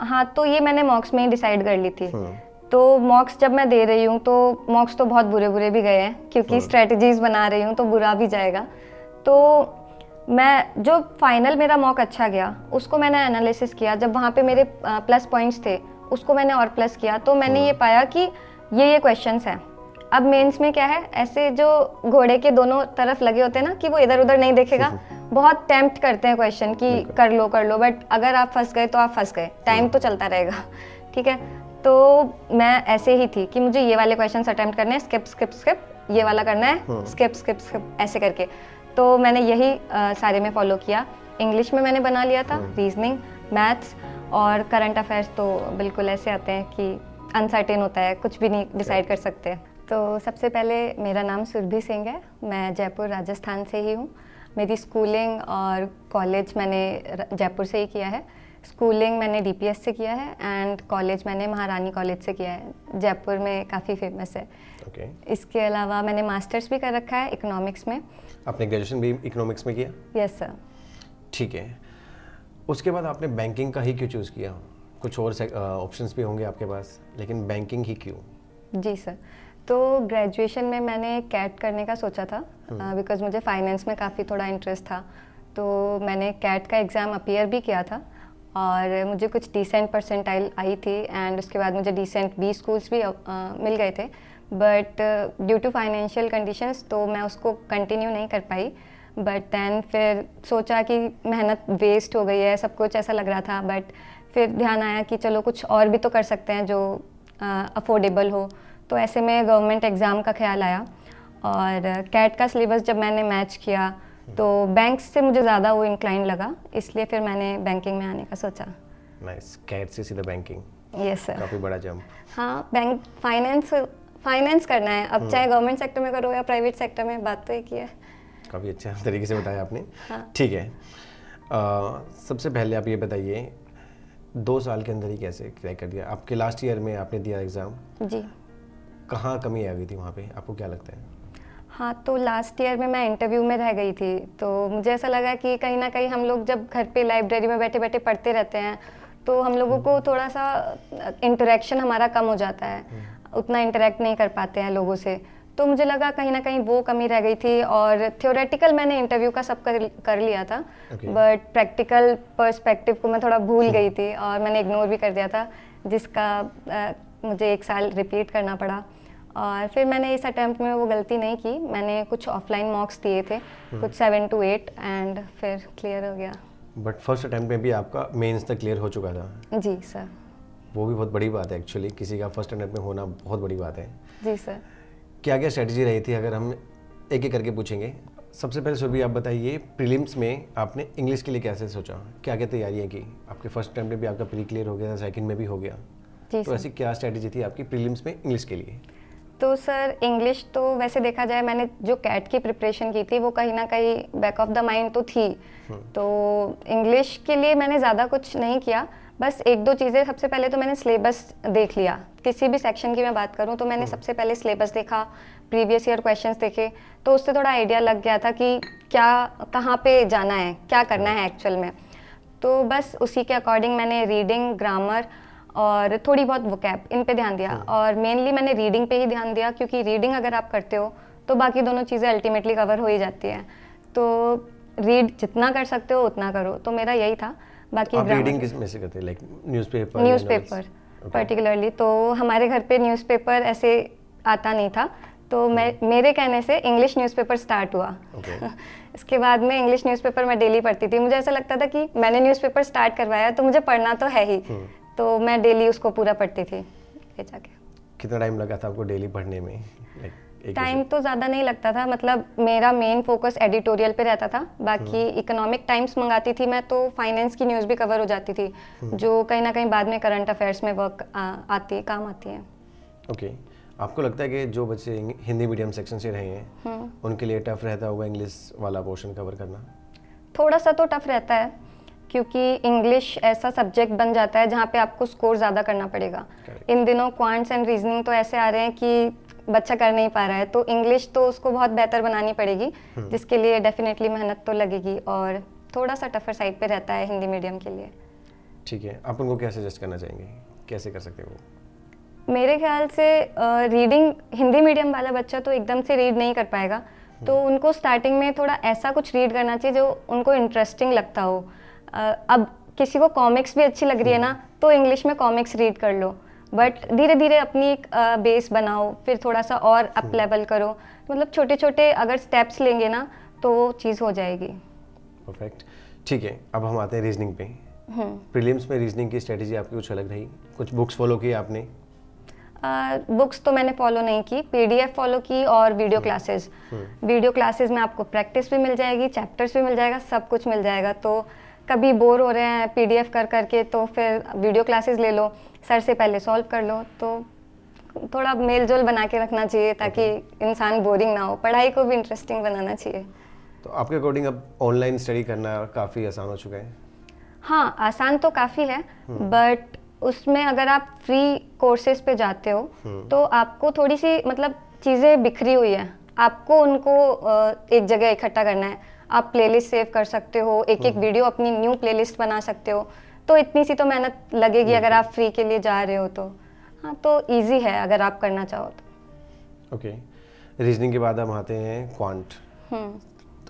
हाँ, तो ये मैंने मॉक्स में ही डिसाइड कर ली थी। तो मॉक्स जब मैं दे रही हूँ तो मॉक्स तो बहुत बुरे बुरे भी गए हैं, क्योंकि स्ट्रेटजीज बना रही हूँ तो बुरा भी जाएगा। तो मैं जो फाइनल मेरा मॉक अच्छा गया उसको मैंने एनालिसिस किया, जब वहाँ पे मेरे प्लस पॉइंट्स थे उसको मैंने और प्लस किया, तो मैंने ये पाया कि ये क्वेश्चंस हैं। अब मेंस में क्या है, ऐसे जो घोड़े के दोनों तरफ लगे होते हैं ना कि वो इधर उधर नहीं देखेगा, बहुत टेम्प्ट करते हैं क्वेश्चन कि कर लो, बट अगर आप फंस गए तो आप फंस गए, टाइम तो चलता रहेगा। ठीक है, तो मैं ऐसे ही थी कि मुझे ये वाले क्वेश्चन अटेम्प्ट करने हैं, स्किप, ये वाला करना है, स्किप, ऐसे करके। तो मैंने यही सारे में फॉलो किया। इंग्लिश में मैंने बना लिया था, रीजनिंग, मैथ्स और करंट अफेयर्स तो बिल्कुल ऐसे आते हैं कि अनसर्टेन होता है, कुछ भी नहीं डिसाइड कर सकते। तो सबसे पहले मेरा नाम सुरभि सिंह है, मैं जयपुर राजस्थान से ही हूँ। मेरी स्कूलिंग और कॉलेज मैंने जयपुर से ही किया है। स्कूलिंग मैंने डीपीएस से किया है एंड कॉलेज मैंने महारानी कॉलेज से किया है, जयपुर में काफ़ी फेमस है। इसके अलावा मैंने मास्टर्स भी कर रखा है इकोनॉमिक्स में। आपने ग्रेजुएशन भी इकोनॉमिक्स में किया? Yes sir. ठीक है, उसके बाद आपने बैंकिंग का ही क्यों चूज़ किया? कुछ और ऑप्शंस भी होंगे आपके पास, लेकिन बैंकिंग ही क्यों? जी सर, तो ग्रेजुएशन में मैंने कैट करने का सोचा था बिकॉज मुझे फाइनेंस में काफ़ी थोड़ा इंटरेस्ट था। तो मैंने कैट का एग्ज़ाम अपीयर भी किया था और मुझे कुछ डिसेंट परसेंटाइल आई थी एंड उसके बाद मुझे डिसेंट 20 स्कूल्स भी मिल गए थे, but due to financial conditions तो मैं उसको कंटिन्यू नहीं कर पाई। बट दैन फिर सोचा कि मेहनत वेस्ट हो गई है, सब कुछ ऐसा लग रहा था, बट फिर ध्यान आया कि चलो कुछ और भी तो कर सकते हैं जो अफोर्डेबल हो। तो ऐसे में गवर्नमेंट एग्ज़ाम का ख्याल आया और कैट का सिलेबस जब मैंने मैच किया तो बैंक से मुझे ज़्यादा वो इंक्लाइन लगा, इसलिए फिर मैंने बैंकिंग में आने का सोचा। नाइस, कैट से सीधा बैंकिंग। Yes sir. काफ़ी बड़ा जंप। हाँ, बैंक फाइनेंस करना है, अब चाहे गवर्नमेंट सेक्टर में करो या प्राइवेट सेक्टर में, बात तो एक ही है। काफ़ी अच्छा तरीके से बताया आपने। हाँ। ठीक है, सबसे पहले आप ये बताइए 2 साल के अंदर ही कैसे क्रैक कर दिया? आपके लास्ट ईयर में आपने दिया एग्ज़ाम जी। कहाँ कमी आ गई थी वहाँ पे, आपको क्या लगता है? हाँ, तो लास्ट ईयर में मैं इंटरव्यू में रह गई थी, तो मुझे ऐसा लगा कि कहीं ना कहीं हम लोग जब घर पे लाइब्रेरी में बैठे बैठे पढ़ते रहते हैं तो हम लोगों को थोड़ा सा इंटरेक्शन हमारा कम हो जाता है, उतना इंटरेक्ट नहीं कर पाते हैं लोगों से। तो मुझे लगा कहीं ना कहीं वो कमी रह गई थी और थ्योरेटिकल मैंने इंटरव्यू का सब कर लिया था, बट प्रैक्टिकल पर्सपेक्टिव को मैं थोड़ा भूल गई थी और मैंने इग्नोर भी कर दिया था, जिसका मुझे 1 साल रिपीट करना पड़ा। और फिर मैंने इस अटेम्प्ट में वो गलती नहीं की, मैंने कुछ ऑफलाइन मॉक्स दिए थे, कुछ 7 to 8 एंड फिर क्लियर हो गया। बट फर्स्ट अटेम्प्ट में भी आपका मेंस तक क्लियर हो चुका था? जी सर। वो भी बहुत बड़ी बात है एक्चुअली, किसी का फर्स्ट अटेम्प्ट में होना बहुत बड़ी बात है। जी सर। क्या क्या स्ट्रेटजी रही थी, अगर हम एक एक करके पूछेंगे? सबसे पहले सुरभि आप बताइए, प्रीलिम्स में आपने इंग्लिश के लिए कैसे सोचा, क्या क्या तैयारियाँ की? आपके फर्स्ट अटेम्प्ट में भी आपका प्री क्लियर हो गया था, सेकंड में भी हो गया, तो ऐसी क्या स्ट्रेटजी थी आपकी प्रीलिम्स में इंग्लिश के लिए? तो सर इंग्लिश तो वैसे देखा जाए मैंने जो कैट की प्रिपरेशन की थी वो कहीं ना कहीं बैक ऑफ द माइंड तो थी, तो इंग्लिश के लिए मैंने ज़्यादा कुछ नहीं किया, बस 1-2 चीज़ें। सबसे पहले तो मैंने सिलेबस देख लिया, किसी भी सेक्शन की मैं बात करूं तो मैंने सबसे पहले सिलेबस देखा, प्रीवियस ईयर क्वेश्चंस देखे, तो उससे थोड़ा आइडिया लग गया था कि क्या कहाँ पे जाना है, क्या करना है एक्चुअल में। तो बस उसी के अकॉर्डिंग मैंने रीडिंग, ग्रामर और थोड़ी बहुत वोकैब, इन पे ध्यान दिया और मेनली मैंने रीडिंग पे ही ध्यान दिया, क्योंकि रीडिंग अगर आप करते हो तो बाकी दोनों चीज़ें अल्टीमेटली कवर हो ही जाती हैं। तो रीड जितना कर सकते हो उतना करो, तो मेरा यही था। बाकी आप रीडिंग किस में से करते हैं, लाइक न्यूज़पेपर पर्टिकुलरली? तो हमारे घर पे न्यूज़पेपर ऐसे आता नहीं था, तो मेरे कहने से इंग्लिश न्यूज़पेपर स्टार्ट हुआ। इसके बाद में इंग्लिश न्यूज़पेपर मैं डेली पढ़ती थी, मुझे ऐसा लगता था कि मैंने न्यूज़पेपर स्टार्ट करवाया तो मुझे पढ़ना तो है ही, तो मैं डेली उसको पूरा पढ़ती थी ले जाके। कितना टाइम लगा था आपको डेली पढ़ने में? टाइम तो ज़्यादा नहीं लगता था, मतलब मेरा मेन फोकस एडिटोरियल पे रहता था, बाकी इकोनॉमिक टाइम्स मंगाती थी मैं, तो फाइनेंस की न्यूज़ भी कवर हो जाती थी, जो कहीं ना कहीं बाद में करंट अफेयर्स में काम आती है। ओके, आपको लगता है कि जो बच्चे हिंदी मीडियम सेक्शन से रहे हैं उनके लिए टफ रहता होगा इंग्लिश वाला पोर्शन कवर करना? थोड़ा सा तो टफ रहता है, क्योंकि इंग्लिश ऐसा सब्जेक्ट बन जाता है जहाँ पे आपको स्कोर ज़्यादा करना पड़ेगा। इन दिनों क्वांट्स एंड रीजनिंग तो ऐसे आ रहे हैं कि बच्चा कर नहीं पा रहा है, तो इंग्लिश तो उसको बहुत बेहतर बनानी पड़ेगी, जिसके लिए डेफिनेटली मेहनत तो लगेगी और थोड़ा सा टफर साइड पे रहता है हिंदी मीडियम के लिए। ठीक है, आप उनको क्या सजेस्ट करना चाहेंगे, कैसे कर सकते हैं वो? मेरे ख्याल से रीडिंग हिंदी मीडियम वाला बच्चा तो एकदम से रीड नहीं कर पाएगा, तो उनको स्टार्टिंग में थोड़ा ऐसा कुछ रीड करना चाहिए जो उनको इंटरेस्टिंग लगता हो। अब किसी को कॉमिक्स भी अच्छी लग रही है ना, तो इंग्लिश में कॉमिक्स रीड कर लो, बट धीरे धीरे अपनी एक बेस बनाओ, फिर थोड़ा सा और अप लेवल करो। मतलब छोटे छोटे अगर स्टेप्स लेंगे ना तो वो चीज़ हो जाएगी। परफेक्ट। ठीक है, अब हम आते हैं रीजनिंग पे। प्रीलिम्स में रीजनिंग की स्ट्रेटजी आपकी कुछ अलग रही, कुछ बुक्स फॉलो की आपने? बुक्स तो मैंने फॉलो नहीं की, पीडीएफ फॉलो की और वीडियो क्लासेस। वीडियो क्लासेस में आपको प्रैक्टिस भी मिल जाएगी, चैप्टर्स भी मिल जाएगा, सब कुछ मिल जाएगा। तो कभी बोर हो रहे हैं पीडीएफ कर करके तो फिर वीडियो क्लासेस ले लो, सर से पहले सॉल्व कर लो। तो थोड़ा मेल जोल बना के रखना चाहिए ताकि इंसान बोरिंग ना हो, पढ़ाई को भी इंटरेस्टिंग बनाना चाहिए। तो आपके अकॉर्डिंग अब ऑनलाइन स्टडी करना काफ़ी आसान हो चुका है? हाँ, आसान तो काफ़ी है, बट उसमें अगर आप फ्री कोर्सेज पे जाते हो तो आपको थोड़ी सी मतलब चीज़ें बिखरी हुई है, आपको उनको एक जगह इकट्ठा करना है। आप प्लेलिस्ट सेव कर सकते हो, एक एक वीडियो अपनी न्यू प्लेलिस्ट बना सकते हो, तो इतनी सी तो मेहनत लगेगी अगर आप फ्री के लिए जा रहे हो तो। हाँ, तो इजी है अगर आप करना चाहो तो। ओके, रीजनिंग के बाद हम आते हैं क्वांट।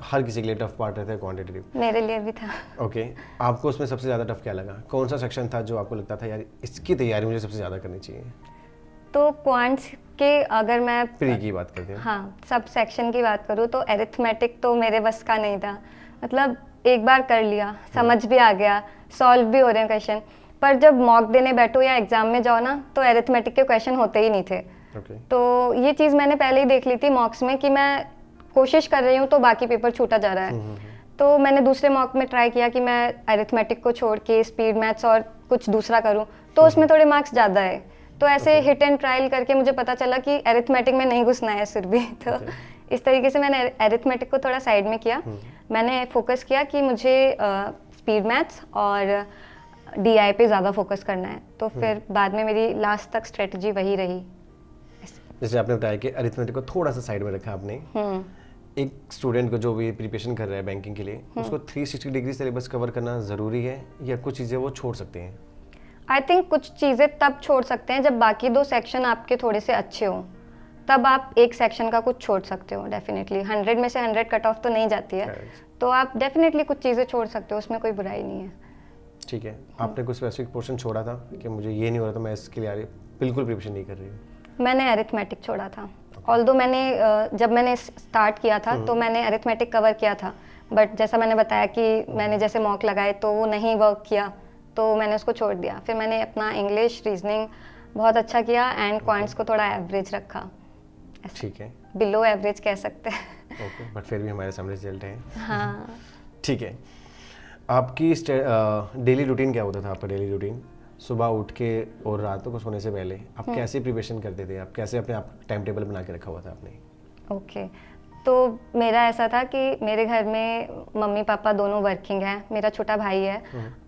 हर किसी के लिए टफ पार्ट रहता है क्वांटिटेटिव, मेरे लिए भी था। ओके, आपको उसमें सबसे ज़्यादा टफ क्या लगा? कौन सा सेक्शन था जो आपको लगता था यार इसकी तैयारी मुझे सबसे ज़्यादा करनी चाहिए? तो क्वांट्स के अगर मैं प्री की बात करते हैं। हाँ, सब सेक्शन की बात करूँ तो एरिथमेटिक तो मेरे बस का नहीं था। मतलब एक बार कर लिया, समझ भी आ गया, सॉल्व भी हो रहे हैं क्वेश्चन, पर जब मॉक देने बैठो या एग्जाम में जाओ ना तो एरिथमेटिक के क्वेश्चन होते ही नहीं थे। तो ये चीज़ मैंने पहले ही देख ली थी मॉक्स में कि मैं कोशिश कर रही हूँ तो बाकी पेपर छूटा जा रहा है। तो मैंने दूसरे मॉक में ट्राई किया कि मैं अरिथमेटिक को छोड़ के स्पीड मैथ्स और कुछ दूसरा करूँ, तो उसमें थोड़े मार्क्स ज़्यादा है। तो ऐसे हिट एंड ट्रायल करके मुझे पता चला कि अरिथमेटिक में नहीं घुसना है सिर भी। तो इस तरीके से मैंने अरिथमेटिक को थोड़ा साइड में किया। मैंने फोकस किया कि मुझे स्पीड मैथ्स और डीआई पे ज़्यादा फोकस करना है, तो फिर बाद में मेरी लास्ट तक स्ट्रेटजी वही रही। जैसे आपने बताया कि अरिथमेटिक को थोड़ा सा साइड में रखा आपने, एक स्टूडेंट को जो भी प्रिपरेशन कर रहा है बैंकिंग के लिए, उसको 360 डिग्री सिलेबस कवर करना ज़रूरी है या कुछ चीज़ें वो छोड़ सकते हैं? आई थिंक कुछ चीज़ें तब छोड़ सकते हैं जब बाकी दो सेक्शन आपके थोड़े से अच्छे हो, तब आप एक सेक्शन का कुछ छोड़ सकते हो। डेफिनेटली 100 में से 100 कट ऑफ तो नहीं जाती है, तो आप डेफिनेटली कुछ चीज़ें छोड़ सकते हो, उसमें कोई बुराई नहीं है। ठीक है, आपने कुछ स्पेसिफिक पोर्शन छोड़ा था कि मुझे ये नहीं हो रहा था, मैं इसके लिए बिल्कुल प्रिपरेशन नहीं कर रही हूँ? मैंने अरिथमेटिक छोड़ा था। ऑल्दो मैंने जब मैंने स्टार्ट किया था तो मैंने अरिथमेटिक कवर किया था, बट जैसा मैंने बताया कि मैंने जैसे मॉक लगाए तो वो नहीं वर्क किया, तो मैंने उसको छोड़ दिया। फिर मैंने अपना इंग्लिश रीजनिंग बहुत अच्छा किया एंड क्वांट्स को थोड़ा एवरेज रखा। ठीक है, बिलो एवरेज कह सकते हैं। ओके, बट फिर भी हमारे सामने रिजल्ट है। हाँ। ठीक है, आपकी डेली रूटीन क्या होता था? आपका डेली रूटीन सुबह उठ के और रातों को सोने से पहले आप कैसे प्रिपरेशन करते थे? आप कैसे अपने आप टाइम टेबल बना के रखा हुआ था आपने? ओके, तो मेरा ऐसा था कि मेरे घर में मम्मी पापा दोनों वर्किंग हैं, मेरा छोटा भाई है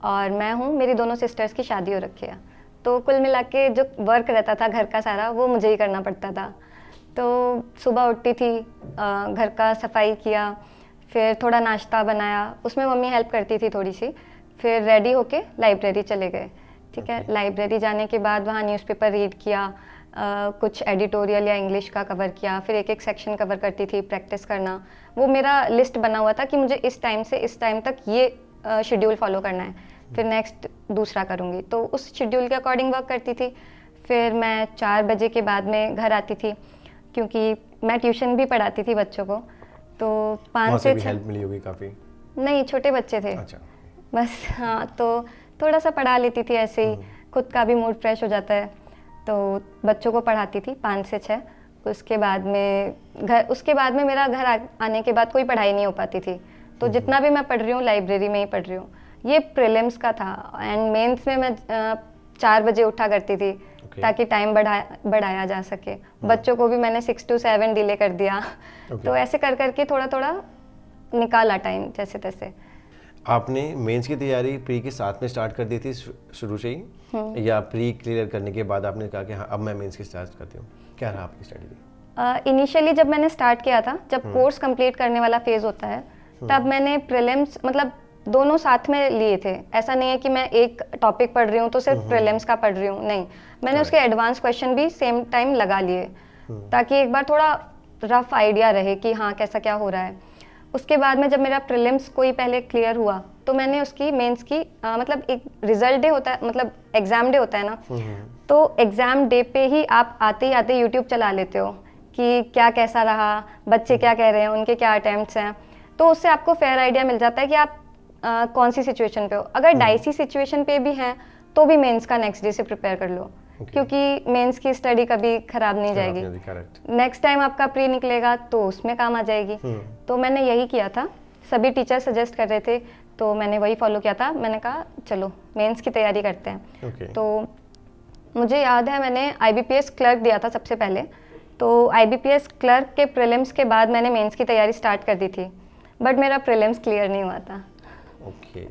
और मैं हूँ, मेरी दोनों सिस्टर्स की शादी हो रखी है। तो कुल मिला के जो वर्क रहता था घर का सारा, वो मुझे ही करना पड़ता था। तो सुबह उठती थी, घर का सफाई किया, फिर थोड़ा नाश्ता बनाया, उसमें मम्मी हेल्प करती थी थोड़ी सी, फिर रेडी होके लाइब्रेरी चले गए। ठीक है, लाइब्रेरी जाने के बाद वहाँ न्यूज़पेपर रीड किया, कुछ एडिटोरियल या इंग्लिश का कवर किया, फिर एक एक सेक्शन कवर करती थी, प्रैक्टिस करना। वो मेरा लिस्ट बना हुआ था कि मुझे इस टाइम से इस टाइम तक ये शेड्यूल फॉलो करना है, फिर नेक्स्ट दूसरा करूँगी, तो उस शेड्यूल के अकॉर्डिंग वर्क करती थी। फिर मैं 4 बजे के बाद में घर आती थी, क्योंकि मैं ट्यूशन भी पढ़ाती थी बच्चों को, तो 5 से 6 हेल्प मिली होगी काफ़ी? नहीं, छोटे बच्चे थे। अच्छा। बस हाँ, तो थोड़ा सा पढ़ा लेती थी ऐसे ही, खुद का भी मूड फ्रेश हो जाता है, तो बच्चों को पढ़ाती थी 5 से 6। उसके बाद में मेरा घर आने के बाद कोई पढ़ाई नहीं हो पाती थी, तो जितना भी मैं पढ़ रही हूँ लाइब्रेरी में ही पढ़ रही हूँ। ये प्रीलिम्स का था एंड मेंस में मैं 4 बजे उठा करती थी ताकि टाइम बढ़ाया जा सके। बच्चों को भी मैंने 6 to 7 डिले कर दिया। तो ऐसे कर करके थोड़ा थोड़ा निकाला टाइम जैसे तैसे। आपने मेंस की तैयारी प्री के साथ में स्टार्ट कर दी थी शुरू से ही, या प्री क्लियर करने के बाद आपने कहा कि हाँ अब मैं मेंस की स्टार्ट करती हूँ? क्या रहा आपकी स्ट्रेटजी? इनिशियली जब मैंने स्टार्ट किया था, जब कोर्स कंप्लीट करने वाला फेज होता है, तब मैंने प्रीलिम्स मतलब दोनों साथ में लिए थे। ऐसा नहीं है कि मैं एक टॉपिक पढ़ रही हूँ तो सिर्फ प्रीलिम्स का पढ़ रही हूँ, नहीं, मैंने उसके एडवांस क्वेश्चन भी सेम टाइम लगा लिए ताकि एक बार थोड़ा रफ आइडिया रहे कि हाँ कैसा क्या हो रहा है। उसके बाद में जब मेरा प्रीलिम्स कोई पहले क्लियर हुआ तो मैंने उसकी मेंस की मतलब एक रिजल्ट डे होता है, मतलब एग्ज़ाम डे होता है ना, तो एग्ज़ाम डे पे ही आप आते यूट्यूब चला लेते हो कि क्या कैसा रहा, बच्चे क्या कह रहे हैं, उनके क्या अटेम्प्ट्स हैं, तो उससे आपको फेयर आइडिया मिल जाता है कि आप कौन सी सिचुएशन पे हो। अगर डाइसी सिचुएशन पे भी हैं तो भी मेंस का नेक्स्ट डे से प्रिपेयर कर लो, क्योंकि मेंस की स्टडी कभी खराब नहीं जाएगी। नेक्स्ट टाइम आपका प्री निकलेगा तो उसमें काम आ जाएगी। तो मैंने यही किया था, सभी टीचर सजेस्ट कर रहे थे तो मैंने वही फॉलो किया था। मैंने कहा चलो मेंस की तैयारी करते हैं। तो मुझे याद है मैंने IBPS क्लर्क दिया था सबसे पहले, तो IBPS क्लर्क के प्रीलिम्स के बाद मैंने मेंस की तैयारी स्टार्ट कर दी थी, बट मेरा प्रीलिम्स क्लियर नहीं हुआ था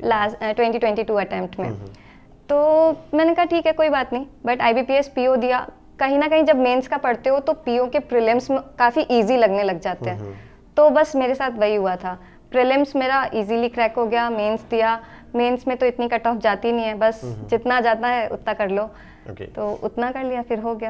लास्ट 2022 अटेम्प्ट में। तो मैंने कहा ठीक है कोई बात नहीं, बट IBPS PO दिया। कहीं ना कहीं जब मेंस का पढ़ते हो तो PO के प्रीलिम्स काफ़ी इजी लगने लग जाते हैं, तो बस मेरे साथ वही हुआ था। प्रीलिम्स मेरा इजीली क्रैक हो गया, मेंस दिया, मेंस में तो इतनी कट ऑफ जाती नहीं है, बस जितना जाता है उतना कर लो, तो उतना कर लिया फिर हो गया।